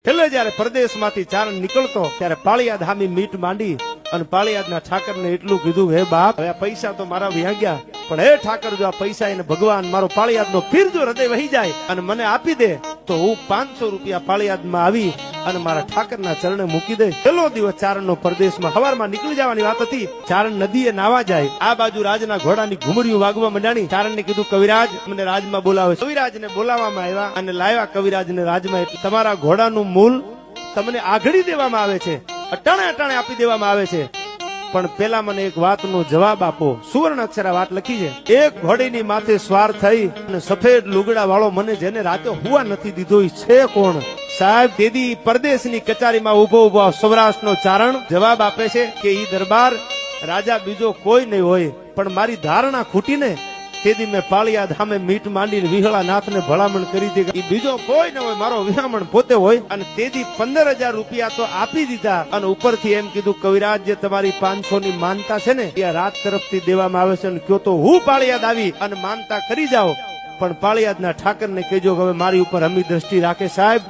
છેલ્લે જયારે પરદેશમાંથી ચારણ નીકળતો ત્યારે પાળિયાદ હામી મીટ માંડી અને પાળિયાદના ઠાકરને એટલું કીધું, હે બાપ, હવે આ પૈસા તો મારા વ્યા ગયા, પણ હે ઠાકર, જો આ પૈસા એને ભગવાન મારો પાળિયાદનો પીર જો હૃદય વહી જાય અને મને આપી દે તો હું 500 રૂપિયા પાળિયાદમાં આવી અને મારા ઠાકરના ચરણે મૂકી દે. છેલ્લો દિવસ ચારણનો પરદેશમાં હવારમાં નીકળી જવાની વાત હતી. ચારણ નદીએ નાવા જાય, આ બાજુ રાજના ઘોડાની ઘુમરીઓ વાગવા માંડી. ચારણને કીધું, કવિરાજ મને રાજમાં બોલાવે. કવિરાજને બોલાવવામાં આવ્યા અને લાવ્યા કવિરાજને રાજમાં. તમારા ઘોડાનું મૂલ તમને આઘડી દેવામાં આવે છે, અટાણે અટાણે આપી દેવામાં આવે છે, પણ પેલા મને એક વાતનો જવાબ આપો. સુવર્ણ અક્ષરે વાત લખી છે, એક ઘોડીની માથે સ્વાર થઈ અને સફેદ લુગડા વાળો મને જેને રાતે હુવા નથી દીધો એ છે કોણ? સાહેબ, તેદી પરદેશની કચારીમાં ઉભો સૌરાષ્ટ્રનો ચારણ જવાબ આપે છે કે ઈ દરબાર રાજા બીજો કોઈ નહીં હોય, પણ મારી ધારણા ખૂટીને તેદી મેં પાળિયાદ સામે મીટ માંડીને વિહળા નાથને ભલામણ કરી દીધી. એ બીજો કોઈ ન હોય, મારો વિહામણ પોતે હોય. અને તેદી 15,000 રૂપિયા તો આપી દીધા અને ઉપરથી એમ કીધું, કવિરાજ, જે તમારી 500 ની માનતા છે ને એ રાત તરફથી દેવામાં આવે છે, અને કયો તો હું પાળિયાદ આવી અને માનતા કરી જાઓ, પણ પાળિયાદના ઠાકરને કહેજો કે હવે મારી ઉપર હમી દ્રષ્ટિ રાખે. સાહેબ,